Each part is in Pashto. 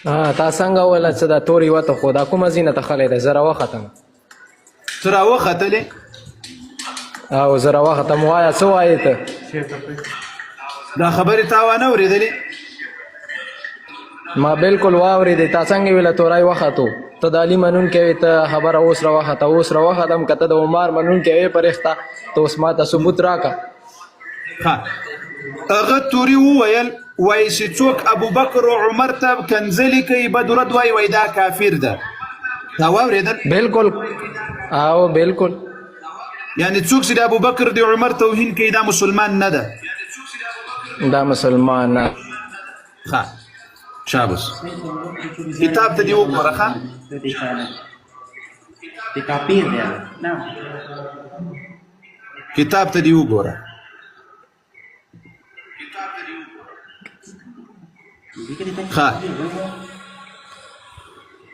تا څنګه وویله چې دا تورې وته خو دا کومه زینه ته خلی دی زه راوختم ته راوختلې او زه راوختم وایه څه وایې ته دا خبرې تا وانه اورېدلې ما بالکل واورېدې تا څنګه ویله توری وختو ته د علي منونکی وې ته خبره اوس راوخته اوس راوختم که ته د عمر منونکی وې په رښتا ته اوس ما ته ثبوت راکړه هغه توري وویل وایي چې څوک ابوبکر او عمر ته کنځلې کوي بد رد وایي دا کافر ده تا واورېدل بالکل او بالکل یعنې څوک چې د ابوبکر د عمر توهین کوي دا مسلمان نه ده دا مسلمان نه ښه شاباس کتاب ته دې وګوره ښه کتاب ته دې وګوره ښه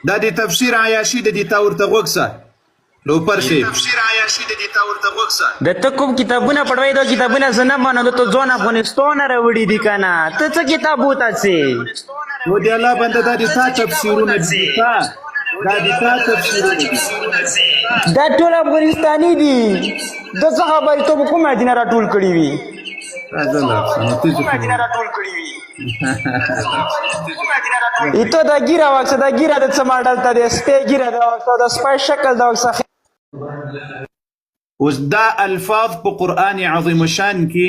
دا د تفسیر عیاشي د دې تا ورته غوږ سه لوپر شي د ته کوم کتابونه پڑھوي دا کتابونه زه نه منم ته ځوان افغانستان راوړي دي که نه ته څه کتاب وتاسې و د الله بنده دا د تا تفسیرونه دي دا د تا تفسیرونه دي دا ټول افغانستاني دي د څه خبرې ته به کوم مدینه راټول کړي وي ایتو دا ګیره واکسه دا ګیره د څه ماډل ته دی سپی ګیره دا واکسه د سپی شکل دا واکسه اوس دا الفاظ په قرآن عظیم شان کې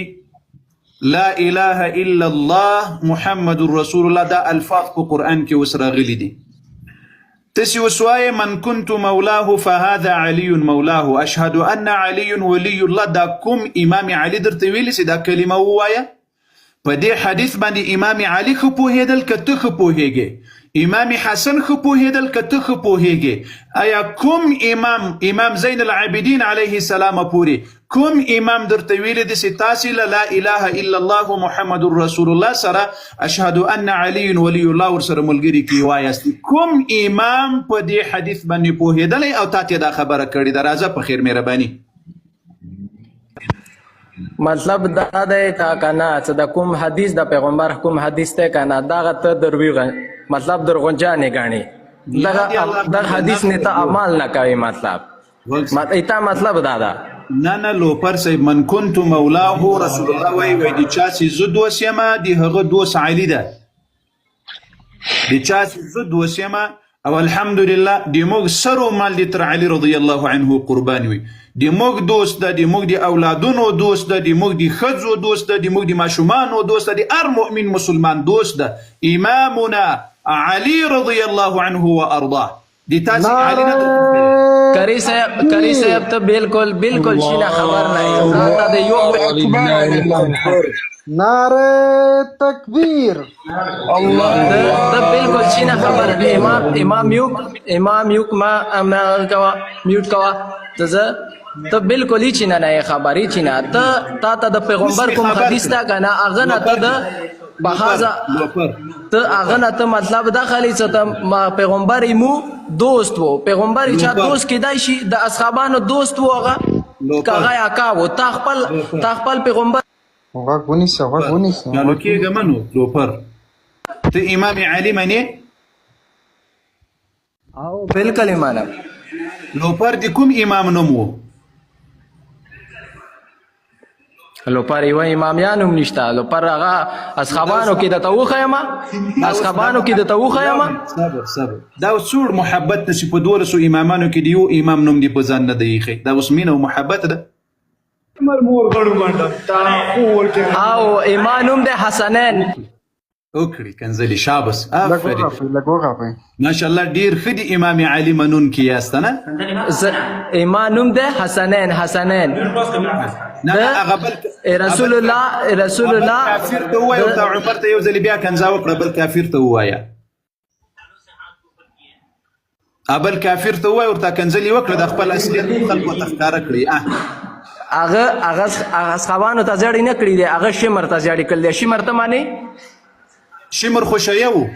لا اله الا الله محمد رسول الله دا الفاظ په قرآن کې اوس راغلي دي تسي وسواي من كنت مولاه فهذا علي مولاه اشهد ان علي ولي الله دا کوم امام علي درته ویلي چې دا کلمه ووایه په دې حدیث باندې امام علي ښه پوهېدل که ته ښه پوهېږې امام حسن ښه پوهېدل که ته ښه پوهېږې آیا کوم امام زین العابدین علیه السلام پورې کوم امام درته ویلی دی چې تاسې له لا اله الا الله محمد رسول الله سره اشهد ان علي ولی الله ورسره ملګري کې وایاست کوم امام په دې حدیث باندې پوهېدلی او تا ته دا خبره کړې ده راځه په خیر مهرباني مطلب دا دی تا کنه چې د کوم حدیث د پیغمبر کوم حدیث ته کنه دغه ته دروي مطلب درغنجانې ګاڼې دغه حدیث نه ته عمل نه کوي مطلب ایتا مطلب دا ده نه لوپر صاحب من كنت مولاه رسول الله وایي د چا چې زه دوست یم د هغه دوست علي ده د چا چې زه دوست یم او الحمدلله د موږ سر و مال د تر علي رضی الله عنه قربان وي د موږ دوست ده د موږ د اولادونو دوست ده د موږ د ښځو دوست ده د موږ د ماشومانو دوست ده د هر مؤمن مسلمان دوست ده امامنا علي رضی الله عنه وارضاه د تاسې علي نه کری صاحب ته بالکل شینه خبر نه نعره تکبیر الله ته بالکل شینه خبر امام یوک ما میوټ کوا ته بالکل هیڅ نه خبرې چې نه تا د پیغمبر کوم حدیث تا کنه هغه نه ته د بهازا ته هغه نه ته مطلب دا خالی چې ته پیغمبر مو دوست وو پیغمبر چې دوست کېدای شي د اصحابانو دوست وو هغه کاغه اکا وو تا خپل پیغمبر غوږ ونیسه نو کېږه منو لوپر ته امام علي منې او بالکل منم لوپر د کوم امام نوم وو لوپر یو امامیان هم نشته لوپر هغه اصحابانو کې درته وښیم صبر دا اوس څوړ محبت ده چې په 1200 امامانو کې د یو امام نوم دی په ځان نه دی ایښی دا اوس مینه او محبت ده او امام نوم دی حسنین وکړي کنځلې شابس افرین ماشاءالله ډیر ښه دي امام علي منونکي یاست نه امام نوم دی حسنین رسول الله کافر ته ووایه ورته عمر ته یو ځلې بیا کنځا وکړه بل کافر ته ووایه ابل کافر ته ووایه ورته کنځلې وکړه د خپل اصلیت خلکو ته ښکاره کړي هغه اصحابانو ته زیړې نه کړي دي هغه شمر ته زیړې کړي دي شمر ته معنی شمر خو شیه وو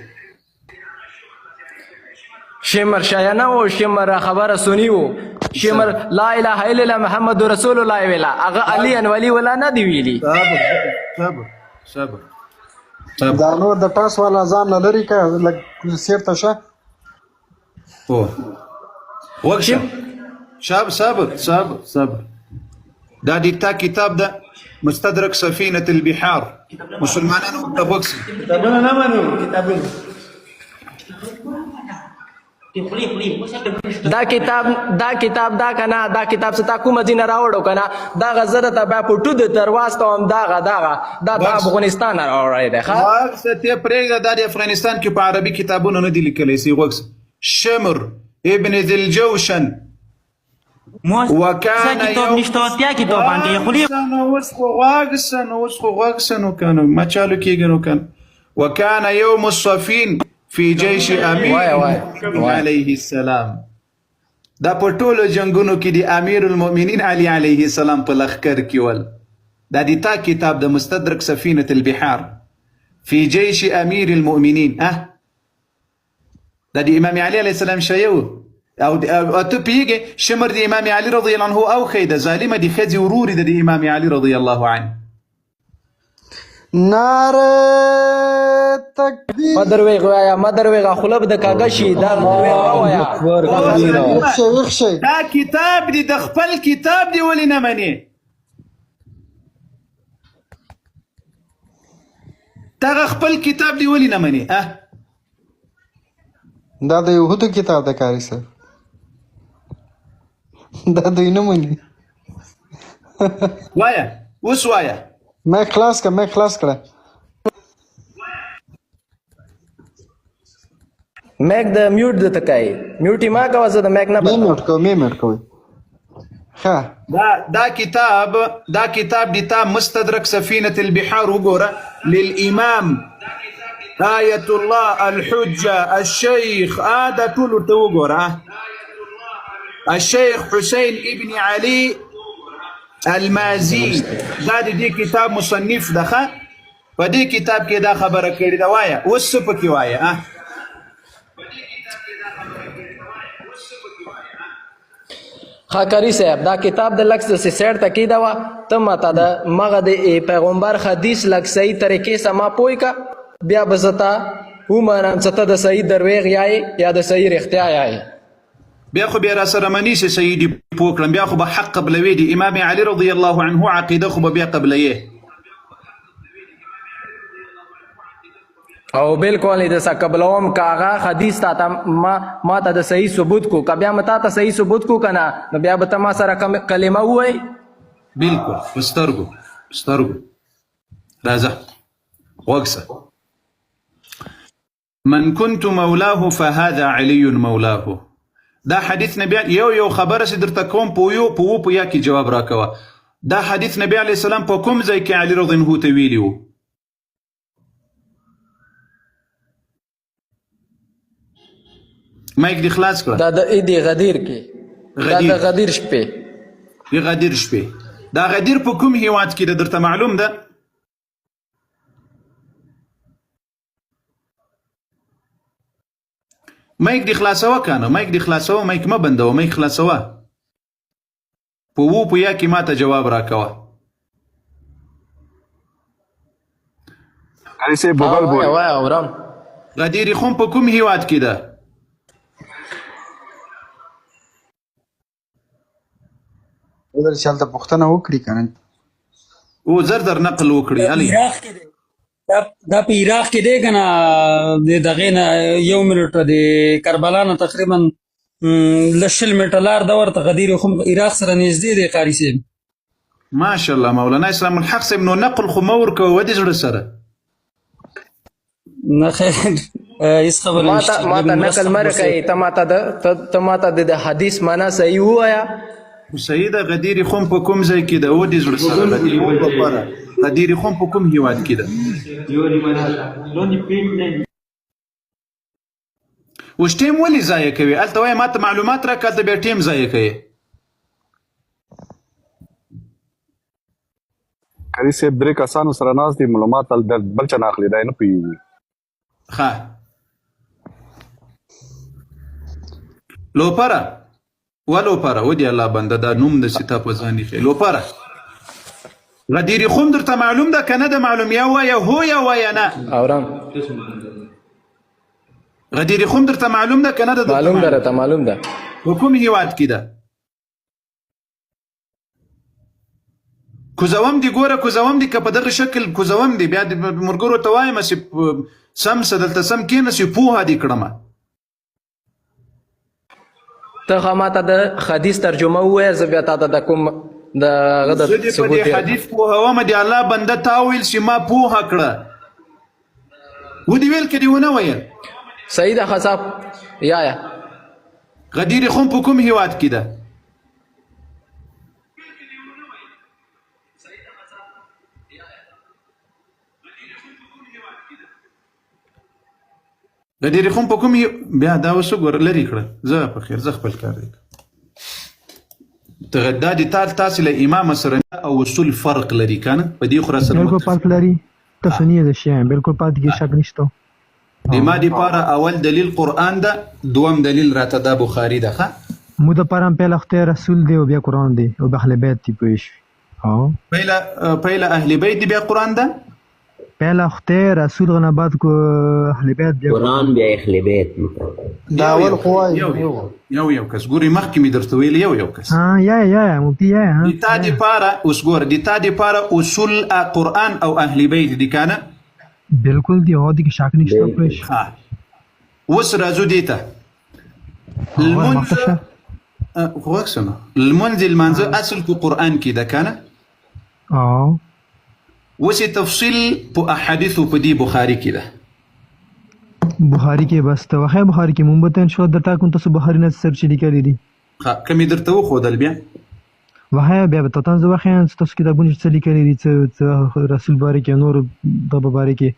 شمر شیه نه وو شمر خبره سنی وو شمر لا اله الا الله محمد رسول الله ویلا هغه علي ان ولی ولا نه دی ویلي صبر دا نور د ټاس والا ځان نه لري که لږ سیر ته شه او وقشه شاب صابر دا د تا کتاب ده مستدرک سفینة البحار مسلمانانو ته وکسي کتابونه نه منو کتابونه دا کتاب دا کنه دا کتاب ستا کومه ځینه راوړو کنه دا غزه ته بیا په ټو د ترواز ته هم دا افغانستان راوړی دی ښه وکسه ته پرېږده دا د افغانستان کې په عربي کتابونه نه دي لیکلی سي وکسه شمر ابن ذي الجوشن وكان کتاب نشته اتیا کتاب باندې خلی اوس خو غاګسن وکنه ما چالو کېږي نو کنه وكان يوم الصفين في جيش امير عليه السلام دا په ټولو جنگونو کې د امیر المؤمنین علي عليه السلام په لښکر کې ول دا د تا کتاب د مستدرک سفینة البحار في جيش امیر المؤمنین دا د امام علي عليه السلام شیو او ته پیږي شمر د امام علي رضی الله عنه او خیده ظالمه د ښځې وروري د امام علي رضی الله عنه نعره تکبیر مدرویغه خلب د کاغه شي دا وایا وخشي دا کتاب دی د خپل کتاب دی ولې نه منې دغه خپل کتاب دی ولې نه منې دا د یهودو کتاب د کاری صاحب دا دوی نه مني وایا اوس وایا ما خلاص کړه میک د میوټ د تکای میوټي ما کا وزه د میک نه میوټ کوي ها دا کتاب دی تا مستدرک سفینة البحار وګوره للامام آیة الله الحجة الشيخ دا ټول ورته وګوره الشيخ حسين ابن علي المازي دا د دې کتاب مصنف دغه په دې کتاب کې دا خبره کړې ده وایا اوس څه پکې وایا خاکری صاحب دا کتاب د لکس سے سیټ تکي دا وا ته ماته د مغه د پیغمبر حدیث لک صحیح طریقې سما پوي کا بیا بزتا ومانم څه د صحیح درویغ یا د صحیح رښتیا یای بیا خو بیا را سره منی سي سیدی پوکړم بیا خو به حق قبلوي دي امام علي رضی الله عنه عقیده خو بیا قبليه او بالکل د سقبلوم کاغه حدیث تا ما ته د صحیح ثبوت کو کبیا متا ته صحیح ثبوت کو کنه نو بیا به ما سره کلمه وای بالکل استرګو راځه وقسه من كنت مولاه فهذا علي مولاه دا حدیث نبی یو خبره سي درته کوم په یا کې جواب راکوه دا حدیث نبی علیه السلام په کوم ځای کې علي رضی الله عنه ته ویلی و مایک دی خلاص کړه دا د ایدی غدیر کې دا د غدیر شپې دا غدیر په کوم هیواد کې درته معلوم ده مایک دی خلاصوه کنه مایک ما بندوه مایک خلاصوه په یا کې ما ته جواب راکوه ایسے بغل بول غدیر خون په کوم هیواد کې ده ودر چلته پښتنه وکړي کنه او زر نقل وکړي علي دا په عراق کې دی کنه د دغه نه 1 منټ د کربلا نه تقریبا لشل میټر لار د ورته غدیر خو عراق سره نږدې دی قاری صاحب ماشاءالله مولانا اسلام الحق صاحب نو نقل خو مور کو ودی زړه سره نه خیر هیڅ خبره نشته ما ته نقل مرکه ته ماته د حدیث معنا صحیح وایا سیده غدیر خون په کوم ځای کې ده او د زړه سره غدیر خون په کوم هیواد کې ده اوس ټیم ولې ضایع کوي هلته وایي ما ته معلومات راکړه هلته بیا ټیم ضایع کوي کاری صاحب درې کسانو سره ناست دي معلومات بل چا نه اخلي دی نه پوهېږي ښه لوپره ودی الله بنده دا نوم د ستا په ځان یې لوپره غديري خم درته معلوم ده که نه ده معلوم؟ یا وایه هو یا وایه نه. اورم غديري خم درته معلوم ده که نه ده؟ معلوم ده راته معلوم ده. په کوم هیواد کې ده؟ کوزوم دي ګوره، کوزوم دي که په دغه شکل کوزوم دي بیا د ملګرو ته وایم چې سم څه دلته سم کېنه چې پوهه دې کړمه. ته خو ماته د حدیث ترجمه ووایه، زه بیا تا ته د کوم د هغه زه د دې په ثبوت دې حدیث پوهومه، د الله بنده تا ویل چې ما پوهه کړه، ودې ویل که دې ونه ویل؟ صحیح ده ښه صاحب. یا غديري خم په کوم هیواد کې ده؟ غديري خم په کوم بیا دا اوس وګوره لرې کړه. زه په خیر، زه خپل کار دی. دا د تاسې له امام سره او اصول فرق لري که نه؟ په دې خو را سره بالکل فرق لري. تاسو نه یې شی بالکل پاتې کې شک نشته. د ما دپاره اول دلیل قرآن ده، دوم دلیل راته دا بخاري ده. ښه مو دپاره هم پهله خدای رسول دی او بیا قرآن دی او بیا اهل بیت دی. پوه شوې؟ پهله اهل بیت دی بیا قرآن ده. پهله خدای رسول غنه بعد کو اهل بیت بیا قرآن بیا اهل بیت. دا اول خو وایي یو کس ګورې مخکې مې درته ویل یو کس. یا مفتي یا د تا دپاره اوس ګوره د تا دپاره اصول قرآن او اهل بیت دي که نه؟ بالکل دی او دې کې شک نشته. پوه شوې؟ اوس راځو دې ته. لمونځ لمانځه اصل په قرآن کې ده که نه؟ اوس یې تفصیل په احادیثو په دې بخاري کې ده. بخاري کې بس ته وښیه. بخاري کې مونږ به ته انشاءالله درته کوم تاسو بخاري نه سرچ لیکلي دي. که مې درته وښودل بیا وښیه بیا به ته زه وښیم چې تاسو کتابونه څه لیکلي دي، څه رسول باره کې نور دغه باره کې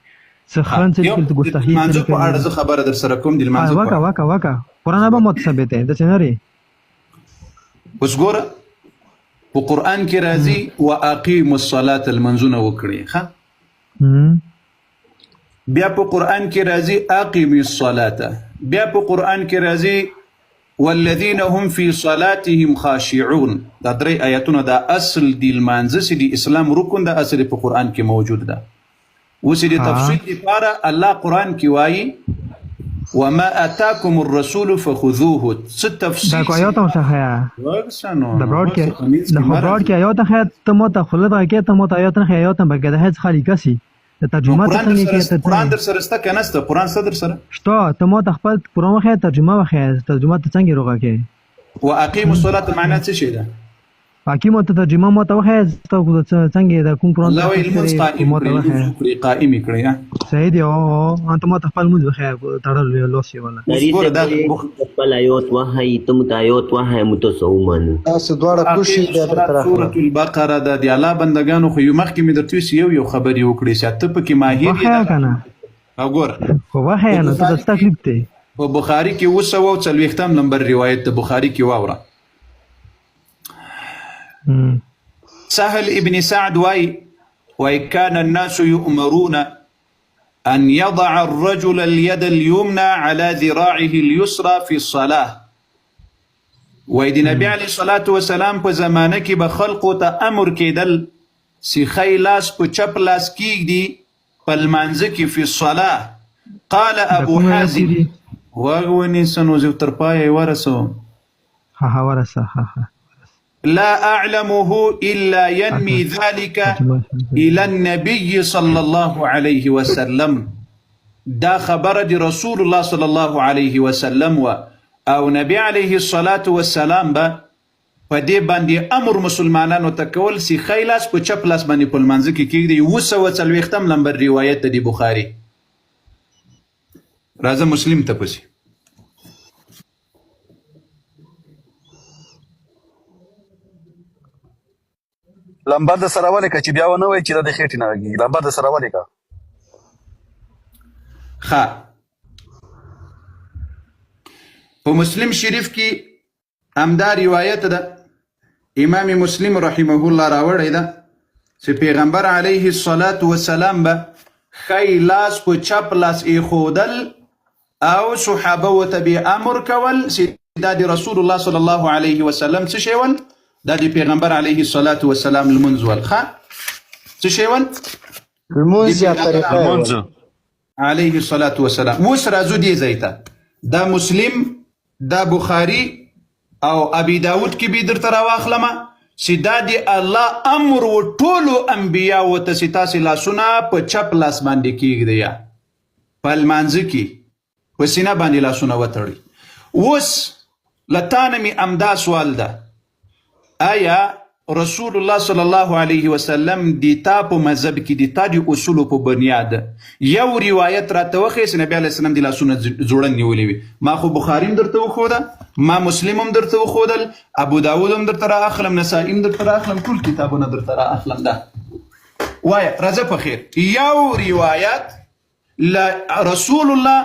څه ښه څه لیکلي دي، ګستاخي څه لیکلي. په اړه زه خبره در سره کوم د لمانځه په اړه. وکه قرآن به متثبت دی داسې نه دی. اوس ګوره په قرآن کې راځي واقیموا الصلاة لمنځونه وکړئ. ښه بیا په قرآن کې راځي اقیموا الصلاة. بیا په قرآن کې راځي والذین هم فی صلاتهم خاشعون. دا درې آیاتونه دا اصل دی لمانځه چې د اسلام رکن دا اصل په قرآن کې موجود ده. اوس د تفصیل لپاره الله قرآن کې وایي وما اتاکم الرسول فخذوه. څه تفصیل دا آیات هم څه د براډ کې آیات خیر ته مو ته خلد راکې ته مو ته آیات نه آیات هم بګه د هیڅ خالی کسي د ترجمه ته څنګه کې قرآن در سره ستا کنه ستا قرآن ستر سره شته ته مو ته خپل قرآن خیر ترجمه وخیر ترجمه ته څنګه روغه کې واقیم الصلاه معنا څه شي ده؟ حکیم ته ترجمه مو ته وخیر څنګه د کوم قرآن الله ویل قائم کړی. صحیح دی. او انت مو ته خپل موږ وخیر تړل لوسی ولا خپل آیات وهي تم ته آیات وهي متسومن. تاسو دواړه کوشي د سورۃ البقره د الله بندگانو خو یو مخکې مې درته یو خبرې وکړې چې ته پکې ماهر یې کنه. او ګوره خو وهي نه ته تکلیف دی. په بخاری کې 240 نمبر روایت د بخاری کې واوره. سهل ابن سعد واي كان الناس يؤمرون أن يضع الرجل اليد اليمنى على ذراعه اليسرى في الصلاة. واي د نبي عليه الصلاة والسلام په زمانه کې به خلقو ته امر کېدل چې ښی لاس په چپ لاس کېږدي په لمانځه کې في الصلاة. قال ابو حازم ونیسه نو زه تر پایه یې ورسوم. ورسه لا أعلمه إلا ينمي ذلك إلى النبي صلى الله عليه وسلم. دا خبر دي رسول الله صلى الله عليه وسلم او نبي عليه الصلاة والسلام با فدي باندي أمر مسلمانانو تكول سي خيلاس پا چپ لاس باندي پل منزكي كيك دي وسوچلويختم لنبر روايت دي بخاري. رازا مسلم تپسي لمبر د سره ولې چې بیا ونه وای چې د خېټې نه راګي. لمبر د سره ولې کا په مسلم شریف کې امدا روایت ده امام مسلم رحمه الله راوړی ده چې پیغمبر علیه الصلاة والسلام به ښی لاس په چپ لاس ایښودل او صحابه ورته به امر کول چې دا د رسول الله صلی الله علیه وسلم څه شی ول؟ دا د پیغمبر علیه الصلاة والسلام لمونځ ول. څه شی ول؟ لمونځ یا طریقه یې ول. علیه الصلاة والسلام. اوس راځو دې ځای ته. دا مسلم، دا بخاري او ابي داود کې به درته راواخلمه چې دا د الله امر و ټولو انبیاو ته چې تاسې لاسونه په چپ لاس باندې کېږدئ، یا په لمانځه کې په سینه باندې لاسونه وتړئ. اوس له تا نه مې امدا سوال ده، آیا رسول الله صلی الله علیه وسلم د تا په مذهب کې د تا د اصولو په بنیاد یو روایت راته وښیه چې نبي علیه السلام د لاسونه ځوړن نیولې وي؟ ما خو بخاري هم درته وښوده، ما مسلم هم درته وښودل، ابو داود هم درته رااخلم، نسائي هم درته رااخلم، ټول کتابونه درته رااخلم. ده وایه راځه په خیر، یو روایت له رسول الله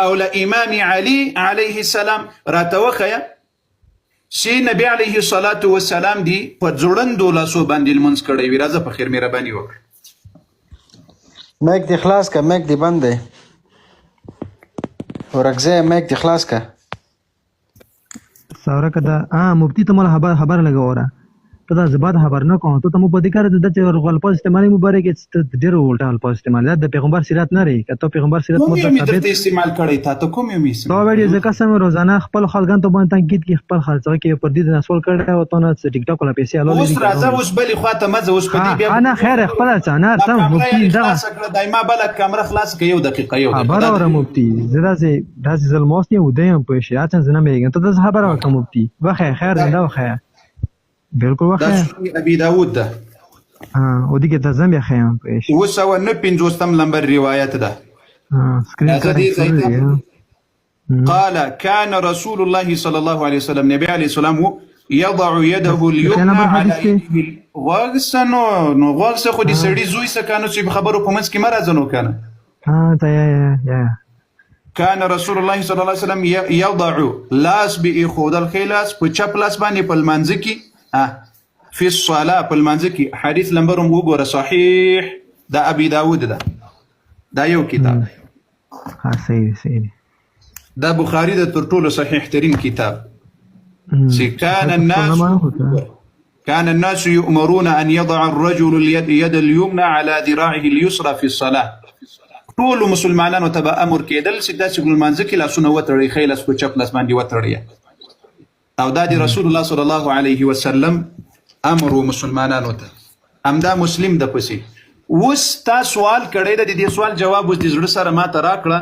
او له امام علي علیه السلام راته وښیه چې نبی علیه الصلاة والسلام دی په ځوړندو لاسو باندې لمونځ کړی وي. راځه په خیر مهرباني وکړه. میک دې خلاص که، میک دې بند دی. ورکزی میک دې خلاص که. ساوره که دا مفتی ته مال خبر لګوره ته دا زباد خبر نه کوم ته مو په دې کار د چې الفاظ استعمالي مبارک ډېر الټا الفاظ استعمال دا د پیغمبر سیرت نه لري. کته پیغمبر سیرت کوم یو ثابت استعمال کړی تا ته کوم یو دا ویډیو ځکه سم روزانه خپل خلګان ته باندې تنقید کې خپل خلک کې پر دې نسول کړی او ته نه ټیک ټاک ولا پیسې الو اوس راځه اوس بلې خواته مزه اوس په دې بیا انا خیر خپل څنګه سم مفتی دا دایما بل کیمرا خلاص کې یو دقیقه خبر اوره مفتی زدا سي داسې زلموس نه ودیم په شي اته زنه میګن ته د خبر اوره مفتی واخه خیر دا واخه بالکل واخه دا ابي داود ده ودي کې ته زم بیا خیم پېښ 259 نمبر روایت ده. قال كان رسول الله صلى الله عليه وسلم نبي عليه السلام يضع يده اليمنى على يده واغسنو نو واغس خو دي سړي زوی سکانو چې خبرو په منځ کې مرزنو کنه. یا كان رسول الله صلى الله عليه وسلم يضع لاس بإخود الخلاص په چپ لاس باندې په المنځ کې في الصلاة په المنځ کې. حدیث نمبر هم وګوره صحیح دا ابي داود ده، دا یو کتاب. صحیح دا بخاري د تر ټولو صحیح ترين کتاب. كان الناس يؤمرون أن يضع الرجل اليد اليمنى على ذراعه اليسرى في الصلاة. ټول مسلمانانو ته به امر کېدل چې داسې په لمانځه کې لاسونه وتړئ، ښی لاس په چپ لاس باندې وتړئ. او دا د رسول الله صلی الله علیه وسلم امر و مسلمانانو ته. همدا مسلم د پسې اوس تا سوال کړی د دې سوال جواب اوس د زړه سره ما ته راکړه.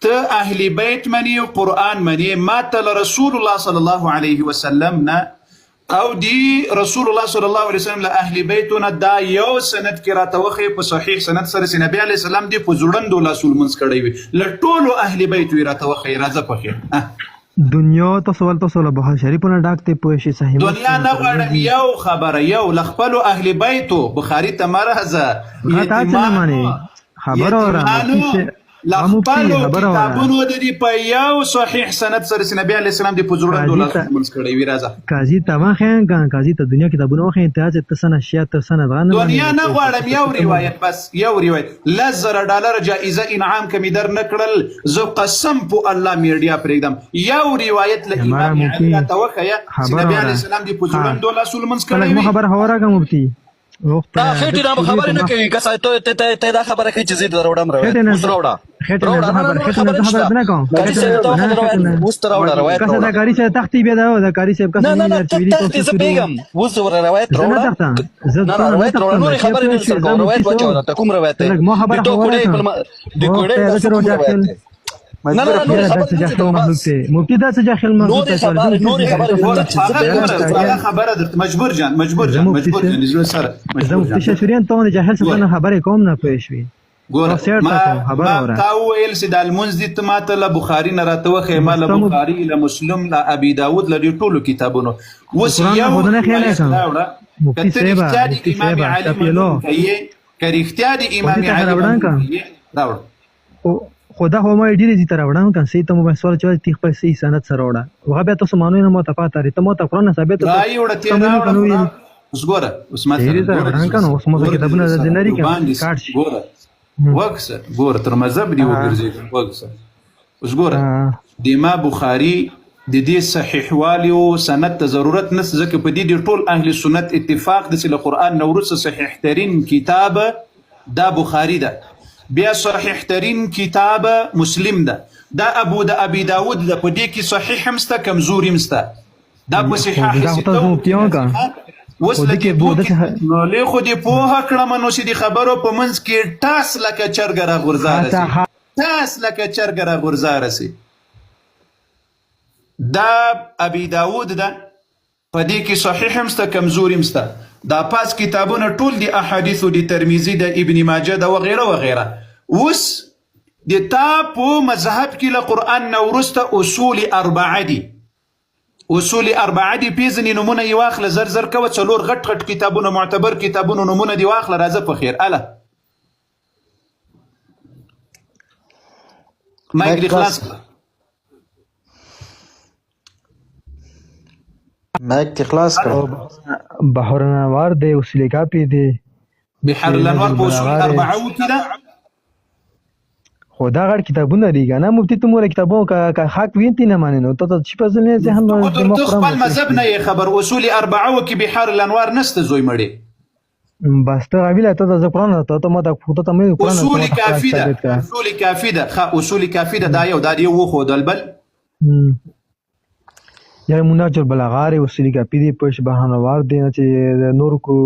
ته اهل بیت منی او قرآن منی، ما ته رسول الله صلی الله علیه وسلم نه او دی رسول الله صلی الله علیه وسلم له اهل بیتونه دا یو سند کې راته وښیه په صحیح سند سره چې نبی علیه السلام دی په ځوړندو لاسو لمونځ کړی وي. له ټولو اهل بیتو یې راته وښیه. راځه په خیر دنیا تاسو له بخاري شریفونه ډاکته پوه شي صحیح دنیا نه غواړم یو خبره یو له خپلو اهل بیتو بخاري ته مه راځه خبره لخپلو کتابونو د دې په یو صحیح سند سره چې نبی علیه السلام د په ځوړندو لاسو لمونځ کړی وي. راځه قاضي ته واخین قاضي ته دنیا کتابونه واخین ته سنه شیات ته سنه غانه دنیا نه غواړم یو روایت بس یو روایت $10,000 جائزه انعام کمی در نکړل زه قسم په الله میډیا پرېږدم. یو روایت له امام علی توخیا چې نبی علیه السلام د په ځوړندو لاسو لمونځ کړی وي. خبر هوراګه مفتی دا خېټې نه خبره نه کوي که ته دا خبره کوي چې زه دروړم روایت نه کوم کسه دا کاری چې تختی بیا دا کاری چې کسه نه تختی زه پیغام اوس ور روایت روړم نه روایت روړم نو خبره نه کوم روایت واچو ته کوم روایت دی ته کوړې د کوړې نه مفتی دا څه جاهل مخلوق خبره مجبور جان سره مفتی شریان ته جاهل څه خبره کوم نه پوه شوي. ګوره ما تا ویل چې د المنځ دي ته ماته له بخاري نه راته وښیه، ما له بخاري له مسلم له ابي داود له دې ټولو کتابونو. اوس یو که ته رښتیا د امام علي منونکی یې که رښتیا د امام علي منونکی یې راوړه. خدا هو ما ډیره دي تر وړاندې کان سي ته مو سوال چې تیخ په سي سند سره وړه وغه به تاسو مانو نه متفاوت لري ته مو ته قرآن ثابت راي وړته نه اوس ګوره اوس ما ته اوس مو کتابونه د نری کارت ګوره وګسه تر مذهب دی وګرځي وګسه اوس ګوره د ما بخاري د دې صحیح والی او سند ته ضرورت نشته ځکه په دې ټول اهل سنت اتفاق د له قرآن نه وروسته صحیح ترین کتاب دا بخاري ده بیا صحیح ترین کتاب مسلم ده دا ابي داود ده په دې کې صحیح هم شته کمزوري هم شته دا په صحیح اوس لکه نو له خو دې پوهه کړم نو چې د خبرو په منځ کې ټاس لکه چرګ راغورځاره سي ټاس لکه چرګ راغورځاره سي دا ابي داود ده په دې کې صحیح هم شته کمزوري هم شته دا پاس کتابونه ټول د احادیثو د ترمذي د ابن ماجه د وغیره وغیره اوس د تا په مذهب کې له قرآن نه وروسته اصول اربعه دي اصول اربعه دي پیژنې نمونه یې واخله زر زر کوه څلور غټ غټ کتابونه معتبر کتابونه نمونه دي واخله راځه په خیر اله مایک دې خلاص کړه مایک دې خلاص کړه بحر الانوار دی اصول کافی دی بحر الانوار په اصول اربعه وکړه خدا غړ کتابونه دي کنه مفتی ته مولا کتابونه کا حق وینتی نه ماننو ته چې په ځل نه ځه هم خپل مذهب نه خبر اصول اربعه وکي بحر الانوار نسته زوی مړي بس ته غویله ته د قرآن ته ما ته ته مې قرآن اصول کافی ده اصول کافی ده اصول کافی ده دا یو وخو دلبل یا مناجر بلاغار اصول کافی دي په شبهانوار دي چې نور کو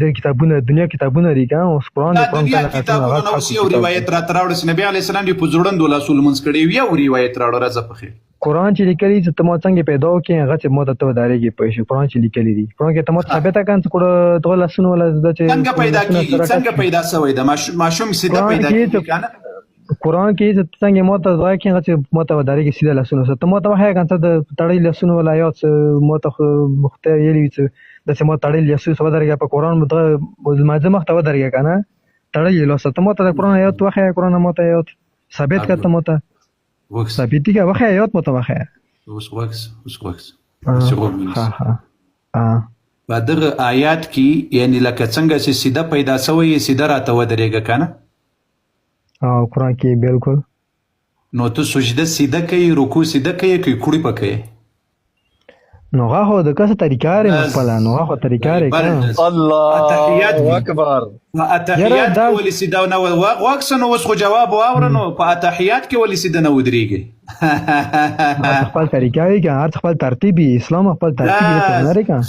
د کتابونه دنیا کتابونه دي کنه اوس قرآن د کتابونه اوس یو روایت را تراوړ چې نبی علی السلام دی په زړندو لاسول منځ کړي یو روایت راوړ راځه په خیر قرآن چې لیکلي چې تمو څنګه پیدا وکړي هغه چې مو ته ودارېږي په شي قرآن چې لیکلي دي قرآن کې تمو ثابته کړه چې کوړه ډول لاسونه ولا چې څنګه پیدا کیږي څنګه پیدا شوی د ماشوم سیده پیدا کیږي کنه قرآن کې چې څنګه مو ته ځای کې هغه چې مو ته ودارېږي سیده لاسونه ته مو ته وایي کنه د تړلې لاسونه ولا یو څه مو ته مختار یلی چې د سمو تړلې لاسونه سو ودارېږي په قرآن مته مازه مخ ته ودارېږي کنه تړلې لاسونه ته مو ته قرآن یو وخه قرآن مو ته یو ثابت کړه مو ته ثابت دي وخه یو مو ته وخه اوس وکس په دغه آیات کې یعنی لکه څنګه چې سیده پیدا شوی سیده راته ودرېږه کنه او قرآن کې بالکل نو ته سجده سیده کوي رکوع سیده کوي که کوړی پکې نو هغه د کسه طریقه لري خپل نو هغه طریقه لري الله اکبر اتحیات ولې سیده نو واکس نو اوس خو جواب واورنو په اتحیات کې ولې سیده نه ودرېږي خپل طریقه لري هر خپل ترتیبي اسلام خپل ترتیب لري کنه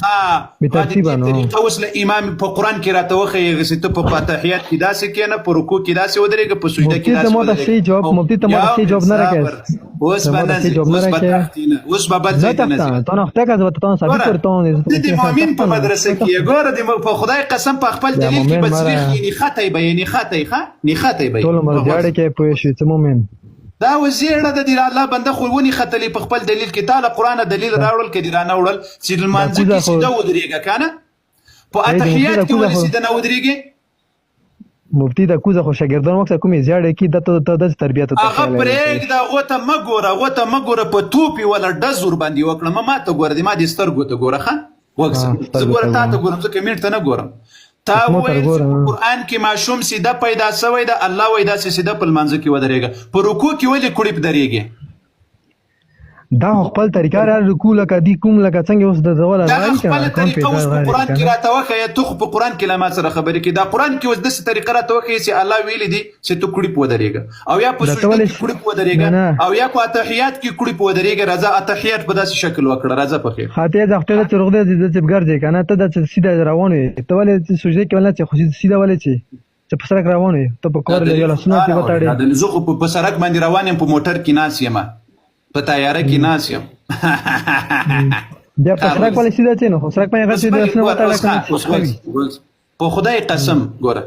به ترتیب نو اوس له امام په قرآن کې راته وخی چې ته په اتحیات کې داسې کېنه په رکوع کې داسې ودرېږي په سجده کې داسې ودرېږي مفتی ته ما صحیح جواب نه راکړ اوس باندې اوس به بد ځای نه ته نه ته ته ثابت ورته د مؤمن په مدرسه کې ګوره د په خدای قسم په خپل دلیل کې بصریخ یعنی خطای به یعنی خطای به ټول مرجاړه کې پوه شي ته مؤمن دا وزیره د دې الله بنده خو ونی خطلې په خپل دلیل کې تعالی قرآن دلیل راوړل کې دی نه وړل چې المنځ کې سیده ودرېږه کنه په اتحیات کې ولې سیده نه ودرېږي مفتی دا کوزه خو شاګردان وخت کومې زیاړه کې د تربیت ته هغه پرېږ دا غوته مګوره په توپی ولا ډزور باندې وکړه ما ته ګوره د ما د سترګو ته ګوره ښه وکس زه ګوره تا ته ګورم زه کمنټ ته نه ګورم تا وایي قرآن کې ماشوم سیده پیدا شوی ده الله وایي داسې سیده په لمانځه کې ودرېږه په رکوع کې ولې کوړی درېږي دا خپل طریقه را رکوع لکه دی کوم لکه څنګه اوس د زول راځي خپل طریقه اوس په قرآن کې راته وخی ته خو په قرآن کې لما سره خبرې کې دا قرآن کې اوس داسې طریقه راته وخی چې الله ویلي دي چې ته کوړی ودرېږه او یا په سجده کې کوړی ودرېږه او یا په اتحیات کې کوړی ودرېږه راځه اتحیات په داسې شکل وکړه راځه په خیر خاطر د خپل چرغ دې چې ګرځي کنه ته د سیده روان وي ته ولې سجده کې ولې چې خو سیده ولې چې په سړک روان وي ته په کور له لاسونو کې وتاړې زه خو په سړک باندې روان یم په موټر کې ناس یم په تیاره کې ناس یم بیا په سړک باندې سیده چې نو سړک باندې غږ دې لاسونو وتاړه په خدای قسم ګوره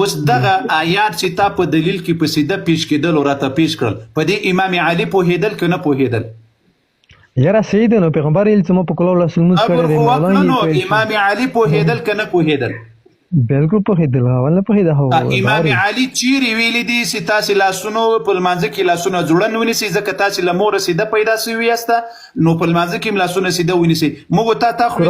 اوس دغه آیات چې تا په دلیل کې په سیده پیش کېدل او راته پیش کړل په دې امام علي پوهېدل که نه پوهېدل یاره صحیح دی نو پیغمبر یې چې ما په کولو لاسونو کړی امام علي پوهېدل که نه پوهېدل بالکل پوهېدل ول نه پوهېده امام علي چیرې ویلي دي چې تاسې لاسونو په لمانځه کې لاسونه ځوړن ونیسئ ځکه تاسې له موره سیده پیدا شوي یاسته نو په لمانځه کې هم لاسونه سیده ونیسئ موږ تا خو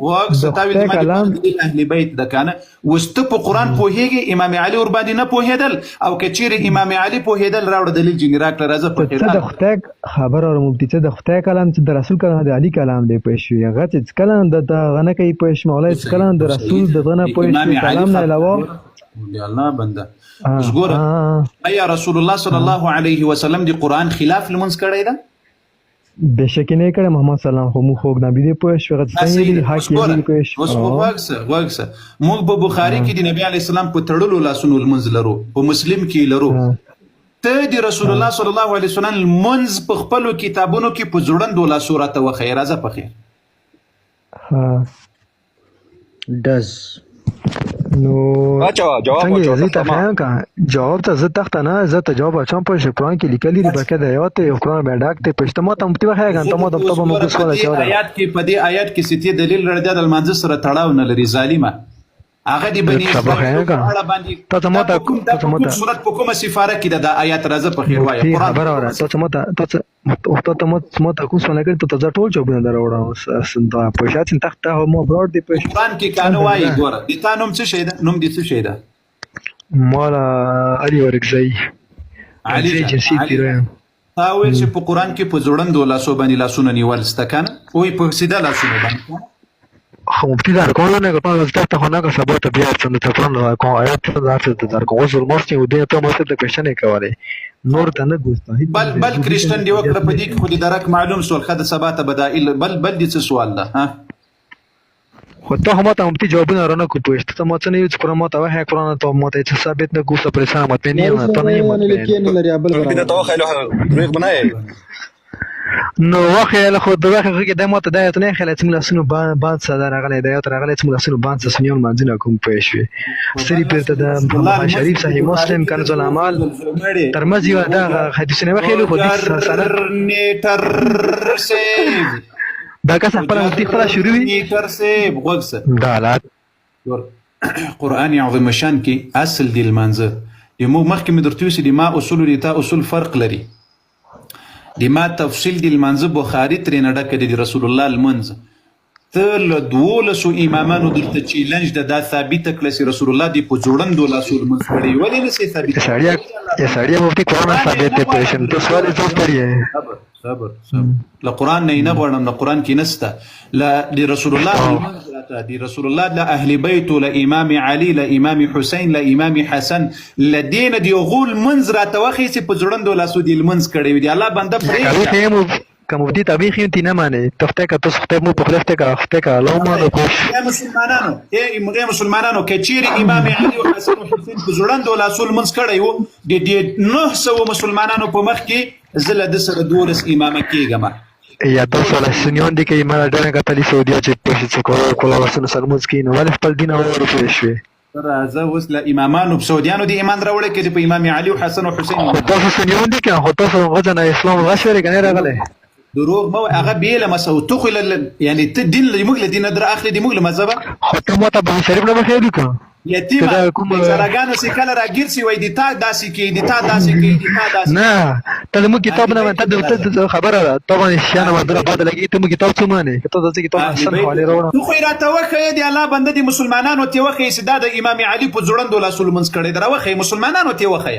وکسه تا ویل د اهل بیت د کنه وسته په قران پوهیږي امام علي ور باندې نه پوهیدل او کچیر امام علي پوهیدل راوړ دلیل جنګ راکړه راځه په څه د خدای خبر او مفتي څه د خدای کلام چې د رسول کلام د علي کلام دی پېښ شي هغه چې کلام د غنه کوي پېښ مولای چې کلام د رسول د غنه پېښ کلام نه علاوه دی الله بنده وګوره ایا رسول الله صلی الله علیه وسلم دی قران خلاف لمنځ کړی ده بشک نه کړه محمد صلی الله علیه وسلم خو نبی دی پوه شو غته څنګه دی حق یې پېښ اوس وګسه موږ په بخاری کې د نبی علی السلام په تړلو لاسونو المنز لرو په مسلم کې لرو ته د رسول الله صلی الله علیه وسلم المنز په خپل کتابونو کې په جوړندو لا سورته و خیر راځه په خیر ها دز نو جواب جواب ته زه تخته نه زه ته جواب اچوم په قرآن کې لیکلي دي بلکې د آیات یو قرآن به ډاک ته پښته مو ته متي وخه غن ته مو د په موږ څه ولا چا آیات کې په دې آیات کې ستې دلیل لري د المنځ سره تړاو نه لري ظالمه هغه دی بني ته مو ته صورت په کومه سفاره کې د آیات راځه په خیر وایي قرآن خبر اوره ته مو ته کوم څه نه کړی ته ټول جوابونه دراوړم سنت په شاتین تخته مو برود دی په قرآن کې کانو وایي ګوره د تا نوم څه شي ده نوم دې څه شي ده مولا علي ورکزئی علي جنسي پیروان تا ویل چې په قرآن کې په جوړندو لاسو باندې لاسونه نیول سته کنه وای په سیده لاسونه باندې خو مفتي در کولو نه کوم ځکه خو نه سبا ته بیا څنګه ته پرون کوم آیات ته درته در کوم وزر مستي ودې ته مو څه د کوېشن کولای نور ته نه ګوسته بل کرسچن دی وکړه په دې کې خو دې درک معلوم سول خد سبا ته بدائل بل دې څه سوال ده ها خو ته هم ته مفتي جوابونه رانه کو پوښتنه ته مو څه نه یو قرآن مو ته وه قرآن ته مو ته ثابت نه ګوسته پر سلام ته نه ته نه بنا توخيل ريق بناي نو واخه خو د واخه کې د ماته د ایت نه خلک څنګه سنو باند ساده راغلی د ایت راغلی څنګه سنو باند سنیول مانځنه کوم پېښوي سری پرته د محمد شریف صحیح مسلم کنز الاعمال ترمذی و دا حدیث نه وخیلو خو دې سره نیټر سیو دا که څه خپل مفتي خپل شروع وي نیټر سیو وګس دا حالات قرآن عظیم شان کې اصل دی المانزه یمو مخکې مې درته ویلي ما اصول دي تا اصول فرق لري د ما تفصیل دی المنځ بخاری ترې نه ډکه دی رسول الله المنځ ته له 12 امامانو درته چیلنج ده دا ثابته کړه چې رسول الله دی په جوړندو لاسو المنځ کړی ولې نه سي ثابت سړی مفتي قرآن ثابت دی پېښن ته سوال یې پړی صبر له قرآن نه غواړم له قرآن کې نسته ل رسول الله دی رسول الله له اهل بیت له امام علي له امام حسین له امام حسن لدین دی غول منذ را توخی چې په جوړندو لاسو دی المنځ کړی دی الله بنده پرې کوم دې تابع خین تی نه معنی تفته کا تاسو خته مو په خلفته کا خته کا لو ما د کوش یا مسلمانانو کچیر امام علي او حسن او حسین په جوړندو لاسو المنځ کړی وو د 900 مسلمانانو په مخ کې زله د سره دورس امامه کېګم یا تاسو له سنیون دي کې ما ډېر غتلی سعودي چې په څه کوله رسول سلمز کې نو ول خپل دین او ورته شوی راځه اوس له امامانو سعودیانو دی ایمان راوړل کې په امام علي او حسن او حسین تاسو سنیون دي کې هو تاسو غزنه اسلام غشوري کنه راغله دروغ مو هغه بیل مسو تخل يعني الدين اللي مغل دين در اخر دي مغل مذهب خطه مو ته به شریف نه بخیری کا یتیمه سرګانو سي کله راګیر سي وای دي تا داسي کې دي تا داسي کې دي تا داسي نه ته مو کتاب نه ته خبره طبعا شانه مدره بعد لګي ته مو کتاب څه معنی ته داسې کتاب احسن حواله راوړم تو خو را توخه دي الله بنده دي مسلمانانو ته وخه سدا د امام علي په جوړندو لاسول منځ کړي دروخه مسلمانانو ته وخه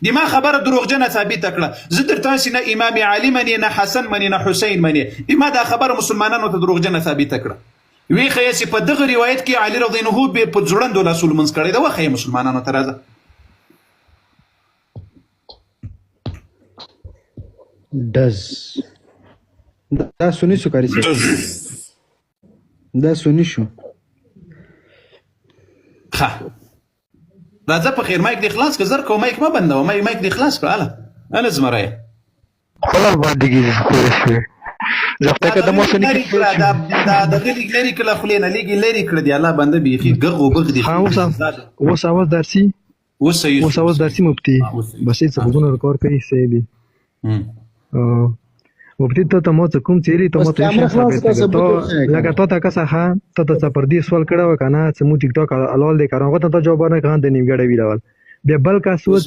دي ما خبره دروغجنه ثابت کړه زه درته سينه امام علي مني نه حسن مني نه حسين مني دي ما دا خبره مسلمانانو ته دروغجنه ثابت کړه وی خیاسی په دغه روایت کې علي رضی الله عنه په جوړندو لاسول منځ کړي دا وخه مسلمانانو ته راځه دز دا سنی شو کاری څه دا سنی شو ها راځه په خیر مایک د اخلاص که زر کوم مایک ما بندو مایک د اخلاص کړه انا زمره خلاص باندې کیږي زفته که د مو سنی کې دا د غلی لري کله خلینه لګي لري کړ دی الله بنده بيخي غغو بغ دي اوس اواز درسي اوس اواز درسي مفتي بس هیڅ غوونه ریکارډ کوي سي دي مفتي ته مو څه کوم چیرې ته مو ته لکه ته کا څه ته ته پر دې سوال کړه وکنه چې مو ټیک ټاک الول دې کارو ته جواب نه کړه د نیمګړې ویلول بیا بل کا سوال